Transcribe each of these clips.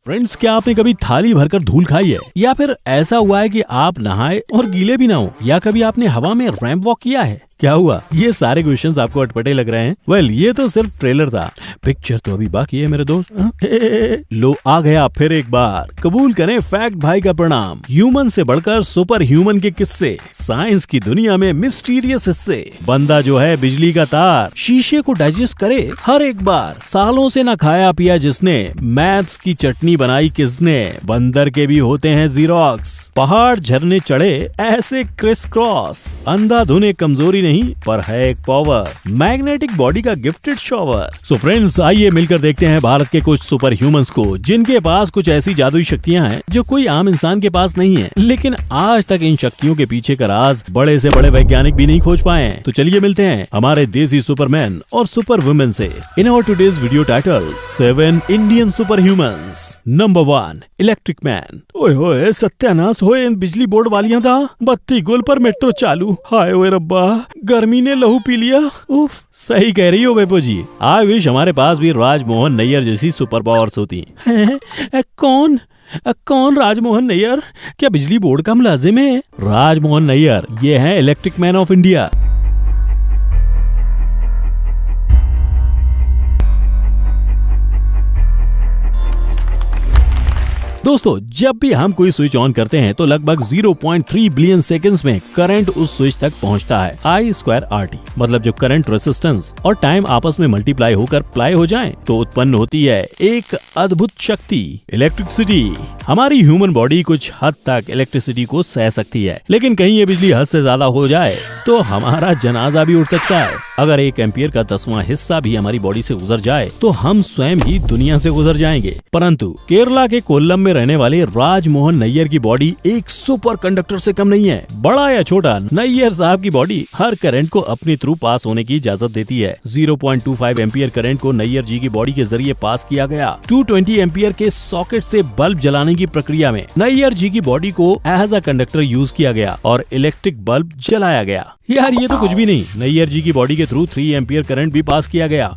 Friends, क्या आपने कभी थाली भरकर धूल खाई है? या फिर ऐसा हुआ है कि आप नहाए और गीले भी ना हो? या कभी आपने हवा में रैंप वॉक किया है? क्या हुआ? ये सारे क्वेश्चंस आपको अटपटे लग रहे हैं? वेल, ये तो सिर्फ ट्रेलर था, पिक्चर तो अभी बाकी है मेरे दोस्त। लो आ गया फिर एक बार। कबूल करें फैक्ट भाई का प्रणाम। ह्यूमन से बढ़कर सुपर ह्यूमन के किस्से, साइंस की दुनिया में मिस्टीरियस हिस्से। बंदा जो है बिजली का तार, शीशे को डाइजेस्ट करे हर एक बार। सालों से ना खाया पिया जिसने, मैथ्स की चटनी बनाई किसने। बंदर के भी होते हैं जीरोक्स, पहाड़ झरने चढ़े ऐसे क्रिस क्रॉस। अंधाधुन एक कमजोरी नहीं पर है एक पावर, मैग्नेटिक बॉडी का गिफ्टेड शॉवर। सो फ्रेंड्स, आइए मिलकर देखते हैं भारत के कुछ सुपर ह्यूमंस को जिनके पास कुछ ऐसी जादुई शक्तियां हैं जो कोई आम इंसान के पास नहीं है। लेकिन आज तक इन शक्तियों के पीछे का राज बड़े से बड़े वैज्ञानिक भी नहीं खोज पाए हैं। तो चलिए मिलते हैं हमारे देसी सुपरमैन और सुपर वुमेन से। In our today's video title 7 Indian super humans. Number 1, electric man. ओए होए, सत्यानाश होए इन बिजली बोर्ड वालियां दा। बत्ती गुल पर मेट्रो चालू। हाय ओए रब्बा, गर्मी ने लहू पी लिया। उफ, सही कह रही हो बेपो जी। आई विश हमारे पास भी राजमोहन नैयर जैसी सुपर पावर्स होती। कौन राजमोहन नैयर? क्या बिजली बोर्ड का मुलाजिम है? राजमोहन नैयर ये है इलेक्ट्रिक मैन ऑफ इंडिया। दोस्तों, जब भी हम कोई स्विच ऑन करते हैं तो लगभग 0.3 बिलियन सेकंड्स में करंट उस स्विच तक पहुंचता है। I²RT मतलब जो करंट रेजिस्टेंस और टाइम आपस में मल्टीप्लाई होकर प्लाई हो जाएं, तो उत्पन्न होती है एक अद्भुत शक्ति, इलेक्ट्रिसिटी। हमारी ह्यूमन बॉडी कुछ हद तक इलेक्ट्रिसिटी को सह सकती है, लेकिन कहीं ये बिजली हद से ज्यादा हो जाए तो हमारा जनाजा भी उठ सकता है। अगर 1 एम्पियर का 10वां हिस्सा भी हमारी बॉडी से गुजर जाए तो हम स्वयं ही दुनिया से गुजर जाएंगे। परंतु केरला के कोल्लम में रहने वाले राजमोहन नैयर की बॉडी एक सुपर कंडक्टर से कम नहीं है। बड़ा या छोटा, नैयर साहब की बॉडी हर करंट को अपने थ्रू पास होने की इजाजत देती है। 0.25 एम्पियर करंट को नैयर जी की बॉडी के जरिए पास किया गया। 220 एम्पियर के सॉकेट से बल्ब जलाने की प्रक्रिया में नैयर जी की बॉडी को एज अ कंडक्टर यूज किया गया और इलेक्ट्रिक बल्ब जलाया गया। यार ये तो कुछ भी नहीं, नैयर जी की बॉडी के थ्रू 3 एम्पियर करंट भी पास किया गया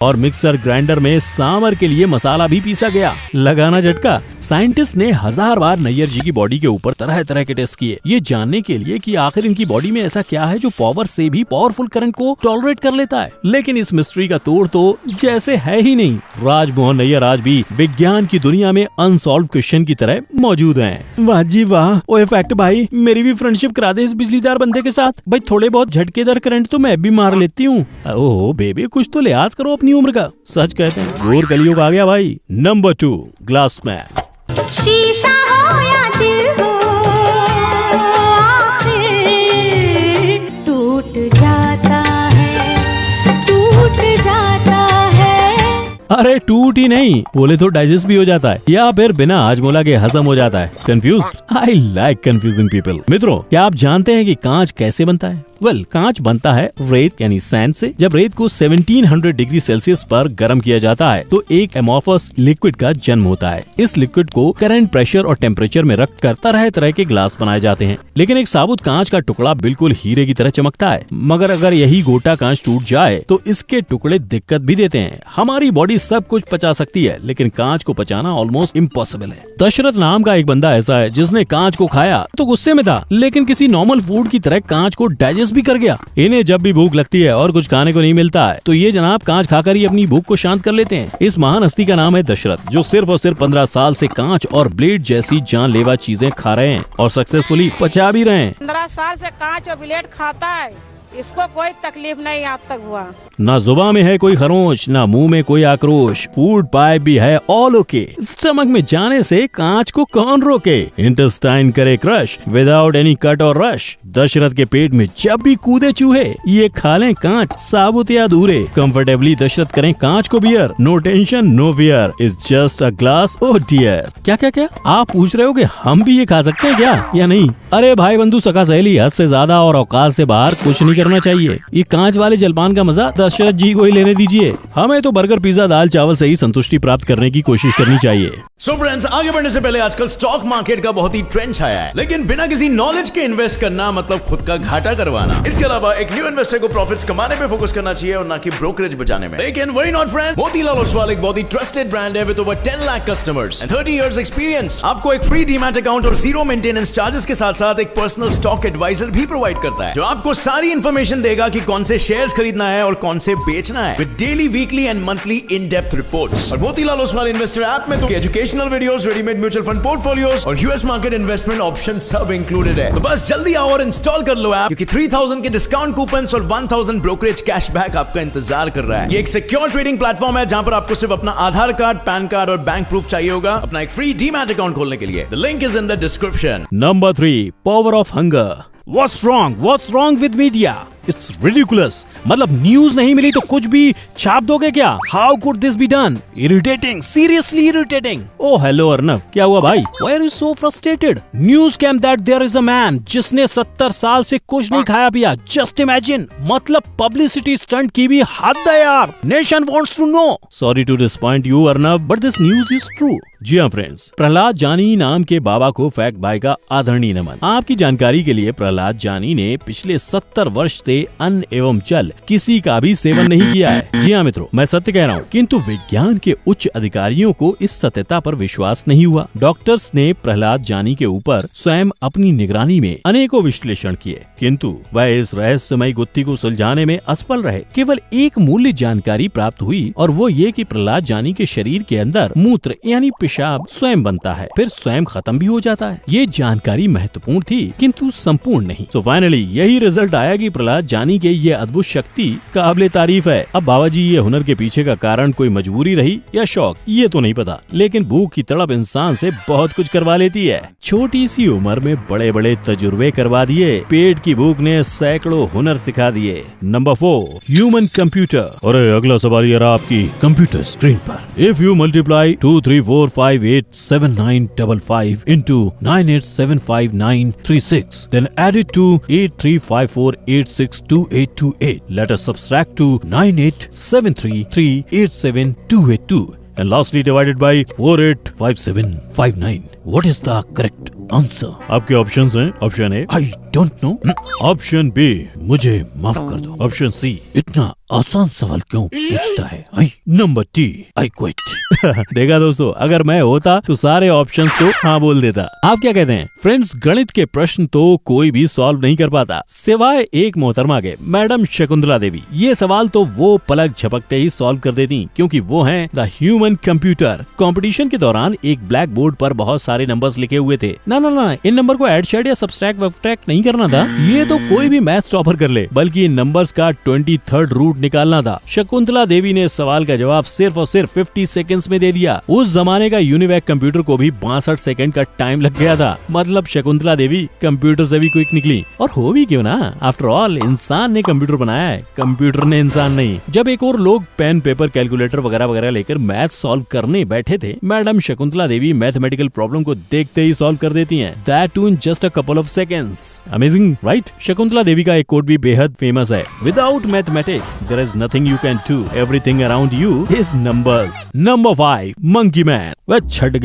और मिक्सर ग्राइंडर में सांभर के लिए मसाला भी पीसा गया। लगाना झटका। साइंटिस्ट ने 1000 बार नैयर जी की बॉडी के ऊपर तरह तरह के टेस्ट किए, ये जानने के लिए कि आखिर इनकी बॉडी में ऐसा क्या है जो पावर से भी पावरफुल करंट को टॉलरेट कर लेता है। लेकिन इस मिस्ट्री का तोड़ तो जैसे है ही नहीं। राजमोहन नैयर आज भी विज्ञान की दुनिया में अनसॉल्व क्वेश्चन की तरह मौजूद हैं। वाह जी वाह। ओए फैक्ट भाई, मेरी भी फ्रेंडशिप करा दे इस बिजलीदार बंदे के साथ। भाई थोड़े बहुत झटकेदार करंट तो मैं भी मार लेती हूँ। ओह बेबी, कुछ तो लिहाज करो अपनी उम्र का। सच कहते हैं घोर कलयुग आ गया भाई। Number 2, glass man. शीशा हो या दिल हो, आखिर टूट जाता है, टूट जाता है। अरे टूट ही नहीं, बोले तो डाइजेस्ट भी हो जाता है या फिर बिना हाजमोला के हजम हो जाता है। Confused? I like confusing people. मित्रों, क्या आप जानते हैं कि कांच कैसे बनता है? वेल, कांच बनता है रेत यानी सैंड से। जब रेत को 1700 डिग्री सेल्सियस पर गर्म किया जाता है तो एक एमोर्फस लिक्विड का जन्म होता है। इस लिक्विड को करंट, प्रेशर और टेम्परेचर में रखकर तरह तरह के ग्लास बनाए जाते हैं। लेकिन एक साबुत कांच का टुकड़ा बिल्कुल हीरे की तरह चमकता है, मगर अगर यही गोटा कांच टूट जाए तो इसके टुकड़े दिक्कत भी देते हैं। हमारी बॉडी सब कुछ पचा सकती है, लेकिन कांच को पचाना ऑलमोस्ट इम्पॉसिबल है। दशरथ नाम का एक बंदा ऐसा है जिसने कांच को खाया तो गुस्से में था, लेकिन किसी नॉर्मल फूड की तरह कांच को डाइजेस्ट भी कर गया। इन्हें जब भी भूख लगती है और कुछ खाने को नहीं मिलता है तो ये जनाब कांच खाकर ही अपनी भूख को शांत कर लेते हैं। इस महान हस्ती का नाम है दशरथ, जो सिर्फ और सिर्फ 15 साल से कांच और ब्लेड जैसी जानलेवा चीजें खा रहे हैं और सक्सेसफुली पचा भी रहे हैं। 15 साल से कांच और ब्लेड खाता है, इसको कोई तकलीफ नहीं आज तक हुआ। ना जुबान में है कोई खरोच, ना मुंह में कोई आक्रोश। फूड पाइप भी है ऑल ओके। स्टमक में जाने से कांच को कौन रोके? इंटेस्टाइन करे क्रश विदाउट एनी कट और रश। दशरथ के पेट में जब भी कूदे चूहे, ये खा लें कांच साबुत या अधूरे। कंफर्टेबली दशरथ करें कांच को bear. No tension no fear, is just a glass o dear. क्या क्या क्या आप पूछ रहे हो कि हम भी ये खा सकते हैं क्या या नहीं? अरे भाई बंधु सखा सहेली, हद से ज्यादा और औकात से बाहर कुछ नहीं करना चाहिए। ये कांच वाले जलपान का मजा दशरथ जी को ही लेने दीजिए, हमें तो बर्गर पिज्जा दाल चावल से ही संतुष्टि प्राप्त करने की कोशिश करनी चाहिए। सो फ्रेंड्स, आगे बढ़ने से पहले आजकल स्टॉक मार्केट का बहुत ही ट्रेंड छाया है, लेकिन बिना किसी नॉलेज के इन्वेस्ट करना मतलब खुद का घाटा करवाना। इसके अलावा एक न्यू इन्वेस्टर को प्रॉफिट्स कमाने पे फोकस करना चाहिए और ना कि ब्रोकरेज बचाने में। लेकिन worry not friend, Motilal Oswal एक बहुत ही ट्रस्टेड ब्रांड है with over 10 lakh customers and 30 years experience. आपको एक फ्री डीमैट अकाउंट और जीरो मेंटेनेंस चार्जेस के साथ साथ एक पर्सनल स्टॉक एडवाइजर भी प्रोवाइड करता है, जो आपको सारी इंफॉर्मेशन देगा कि कौन से शेयर्स खरीदना है और कौन से बेचना है, with daily, weekly and monthly in depth reports. और मोतीलाल ओसवाल इन्वेस्टर ऐप में तो educational videos, readymade mutual fund portfolios और यूएस मार्केट इन्वेस्टमेंट ऑप्शन सब इंक्लूडेड है। तो बस जल्दी आओ और इंस्टॉल कर लो ऐप, क्योंकि 3000 के डिस्काउंट कूपन्स और 1000 ब्रोकरेज कैशबैक आपका इंतजार कर रहा है। ये एक सिक्योर ट्रेडिंग प्लेटफॉर्म है जहां पर आपको सिर्फ अपना आधार कार्ड, पैन कार्ड और बैंक प्रूफ चाहिए होगा अपना एक फ्री डीमैट अकाउंट खोलने के लिए। The link is in the description. Number 3, power of hunger. What's wrong with media? It's ridiculous. मतलब न्यूज नहीं मिली तो कुछ भी छाप दोगे क्या? How could this be done? Irritating, seriously irritating. Oh hello Arnav, क्या हुआ भाई? Why are you so frustrated? News came that there is a man जिसने 70 साल से कुछ नहीं खाया पिया. Just imagine. मतलब पब्लिसिटी स्टंट की भी हद है यार. Nation wants to know. Sorry to disappoint you Arnav, but this news is true. जी हाँ फ्रेंड्स, प्रहलाद जानी नाम के बाबा को फैक्ट बाय का आदरणीय नमन। आपकी जानकारी के लिए प्रहलाद जानी ने पिछले 70 वर्ष से अन्न एवं जल किसी का भी सेवन नहीं किया है। जी हाँ मित्रों, मैं सत्य कह रहा हूँ, किंतु विज्ञान के उच्च अधिकारियों को इस सत्यता पर विश्वास नहीं हुआ। डॉक्टर्स ने प्रहलाद जानी के ऊपर स्वयं अपनी निगरानी में अनेकों विश्लेषण किए, किंतु वह इस रहस्यमय गुत्थी को सुलझाने में असफल रहे। केवल एक मूल्य जानकारी प्राप्त हुई और वो ये कि प्रहलाद जानी के शरीर के अंदर मूत्र यानी पेशाब स्वयं बनता है, फिर स्वयं खत्म भी हो जाता है। ये जानकारी महत्वपूर्ण थी किंतु संपूर्ण नहीं। तो फाइनली यही रिजल्ट आया कि प्रहलाद जानी के ये अद्भुत शक्ति काबिले तारीफ है। अब बाबा जी, ये हुनर के पीछे का कारण कोई मजबूरी रही या शौक, ये तो नहीं पता, लेकिन भूख की तड़प इंसान से बहुत कुछ करवा लेती है। छोटी सी उम्र में बड़े बड़े तजुर्बे करवा दिए, पेट की भूख ने सैकड़ों हुनर सिखा दिए। Number 4, human computer. और अगला सवाल ये रहा आपकी कंप्यूटर स्क्रीन पर। If you multiply 2 3 4 5 8 7 9 5 5 into 9 8 7 5 9 3 6, then add it to 8 3 5 4 8 6 2 8 2 8. Let us subtract to 9 8 7 3 3 8 7 2 8 2. And lastly divided by 4 8 5 7 5 9. What is the correct answer? आपके ऑप्शंस हैं। Option A, I don't know. Option B, मुझे माफ कर दो। Option C, इतना आसान सवाल क्यों पूछता है? Number D, I quit. देखा दोस्तों, अगर मैं होता तो सारे ऑप्शंस को हाँ बोल देता। आप क्या कहते हैं फ्रेंड्स? गणित के प्रश्न तो कोई भी सॉल्व नहीं कर पाता सिवाय एक मोहतरमा के, मैडम शकुंतला देवी। ये सवाल तो वो पलक झपकते ही सॉल्व कर देती, क्योंकि वो हैं द ह्यूमन कंप्यूटर। कंपटीशन के दौरान एक ब्लैक बोर्ड पर बहुत सारे नंबर्स लिखे हुए थे। ना, इन नंबर को ऐड शेड या सब्सट्रैक्ट वब्सट्रैक्ट नहीं करना था। ये तो कोई भी मैथ्स टॉपर कर ले, बल्कि इन नंबर्स का 23rd रूट निकालना था। शकुंतला देवी ने सवाल का जवाब सिर्फ और सिर्फ 50 सेकंड्स में दे दिया। उस जमाने का यूनिवैक कंप्यूटर को भी 62 सेकंड का टाइम लग गया था। मतलब शकुंतला देवी कंप्यूटर से भी क्विक निकली। और हो भी क्यों ना, आफ्टर ऑल इंसान ने कंप्यूटर बनाया है, कंप्यूटर ने इंसान नहीं। जब एक और लोग पेन पेपर कैलकुलेटर वगैरह वगैरह लेकर मैथ सॉल्व करने बैठे थे, madam Shakuntala Devi mathematical problem को देखते ही सॉल्व कर देती हैं, that too in just a couple of seconds. Amazing right? Shakuntala Devi का एक कोट भी बेहद फेमस है, without mathematics there is nothing you can do, everything around you is numbers. Number 5, monkey man. वे छट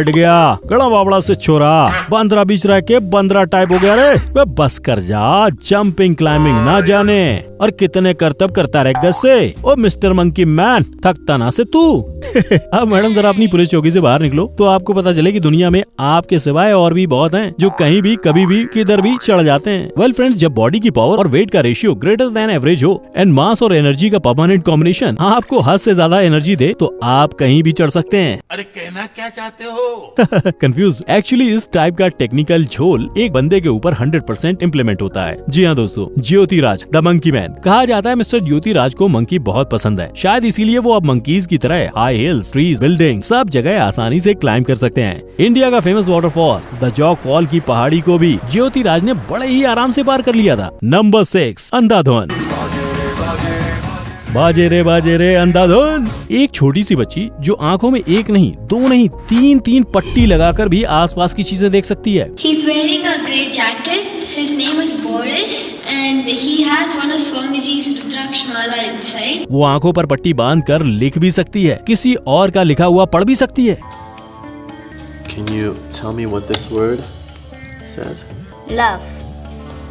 गया गड़ा बाबड़ा से छोरा, बंदरा बीच रह के बंदरा टाइप हो गया रे। वे बस कर जा, जंपिंग क्लाइंबिंग ना जाने और कितने करतब करता रह गसे। ओ मिस्टर मंकी मैन, थकता ना से तू। अब मैडम जरा अपनी पूरी चौकी से बाहर निकलो तो आपको पता चले कि दुनिया में आपके सिवाय और भी बहुत हैं जो कहीं भी कभी भी किधर भी चढ़ जाते हैं। वेल फ्रेंड्स, जब बॉडी की पावर और वेट का रेशियो ग्रेटर देन एवरेज हो एंड मास और एनर्जी का परमानेंट कॉम्बिनेशन आपको हद से ज्यादा एनर्जी दे, तो आप कहीं भी चढ़ सकते हैं। अरे कहना क्या चाहते हो? कंफ्यूज? एक्चुअली इस टाइप का टेक्निकल झोल एक बंदे के ऊपर 100% इम्प्लीमेंट होता है। जी हाँ दोस्तों, ज्योतिराज द मंकी मैन। कहा जाता है मिस्टर ज्योतिराज को मंकी बहुत पसंद है, शायद इसीलिए वो अब मंकीज की तरह हाई हिल्स, ट्रीज, बिल्डिंग सब जगह आसानी से क्लाइम कर सकते हैं। इंडिया का famous waterfall the jog fall की पहाड़ी को भी ज्योतिराज ने बड़े ही आराम से पार कर लिया था। नंबर 6, अंधाधुन। बाजे रे अंधाधुन। एक छोटी सी बच्ची जो आंखों में एक नहीं, दो नहीं, तीन पट्टी लगाकर भी आसपास की चीजें देख सकती है। He's wearing a grey jacket. His name is Boris. and he has one of Swamiji's Rudraksh Mala inside. वो आंखों पर पट्टी बांध कर लिख भी सकती है, किसी और का लिखा हुआ पढ़ भी सकती है। Can you tell me what this word says? Love.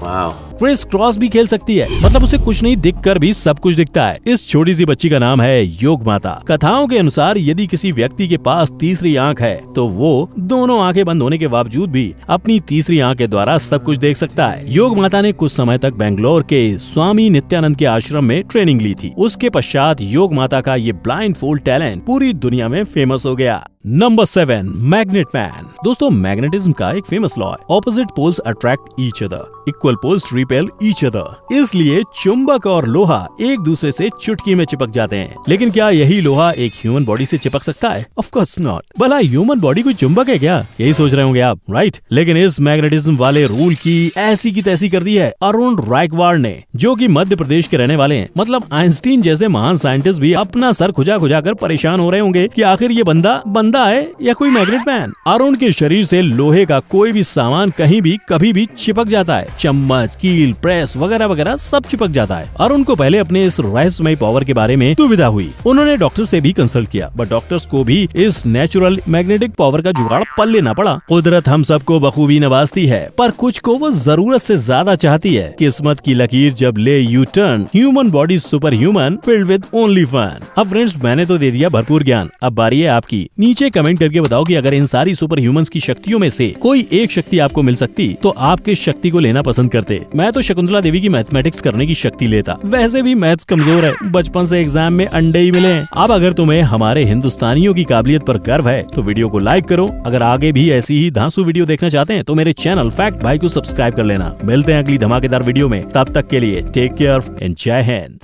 Wow. Criss cross भी खेल सकती है, मतलब उसे कुछ नहीं दिख कर भी सब कुछ दिखता है। इस छोटी सी बच्ची का नाम है योग माता। कथाओं के अनुसार यदि किसी व्यक्ति के पास तीसरी आंख है तो वो दोनों आंखें बंद होने के बावजूद भी अपनी तीसरी आंख के द्वारा सब कुछ देख सकता है। योग माता ने कुछ समय तक बेंगलोर के स्वामी नित्यानंद के आश्रम में ट्रेनिंग ली थी। उसके पश्चात योग माता का ये ब्लाइंड फोल्ड टैलेंट पूरी दुनिया में फेमस हो गया। Number 7, magnet man. दोस्तों, मैग्नेटिज्म का एक फेमस लॉ है, opposite poles attract each other, equal poles repel each other. इसलिए चुंबक और लोहा एक दूसरे से चुटकी में चिपक जाते हैं। लेकिन क्या यही लोहा एक ह्यूमन बॉडी से चिपक सकता है? Of course not. भला ह्यूमन बॉडी कोई चुंबक है क्या? यही सोच रहे होंगे आप, राइट? लेकिन इस मैग्नेटिज्म वाले रूल की ऐसी की तैसी कर दी है अरुण रायकवाड़ ने, जो कि मध्य प्रदेश के रहने वाले हैं। मतलब आइंस्टीन जैसे महान साइंटिस्ट भी अपना सर खुजा खुजा कर परेशान हो रहे होंगे कि आखिर ये बंदा है या कोई मैग्नेट मैन। अरुण के शरीर से लोहे का कोई भी सामान कहीं भी कभी भी चिपक जाता है। चम्मच, कील, प्रेस वगैरह वगैरह सब चिपक जाता है। अरुण को पहले अपने इस रहस्यमय पावर के बारे में दुविधा हुई। उन्होंने डॉक्टर से भी कंसल्ट किया, बट डॉक्टर्स को भी इस नेचुरल मैग्नेटिक पावर का जुगाड़ पल्ले ना पड़ा। कुदरत हम सबको बखूबी नवाजती है, पर कुछ को वो जरूरत से ज्यादा चाहती है। किस्मत की लकीर जब ले U turn, human body super human filled with only fun. अब फ्रेंड्स, मैंने तो दे दिया भरपूर ज्ञान, अब बारी है आपकी। नीचे कमेंट करके बताओ कि अगर इन सारी सुपर ह्यूमंस की शक्तियों में से कोई एक शक्ति आपको मिल सकती तो आप किस शक्ति को लेना पसंद करते? मैं तो शकुंतला देवी की मैथमेटिक्स करने की शक्ति लेता। वैसे भी मैथ्स कमजोर है, बचपन से एग्जाम में अंडे ही मिले हैं। अब अगर तुम्हें हमारे हिंदुस्तानियों की काबिलियत पर गर्व है तो वीडियो को लाइक करो। अगर आगे भी ऐसी ही धांसू वीडियो देखना चाहते हैं तो मेरे चैनल फैक्ट भाई को सब्सक्राइब कर लेना। मिलते हैं अगली धमाकेदार वीडियो में, तब तक के लिए टेक केयर एंड जय हिंद।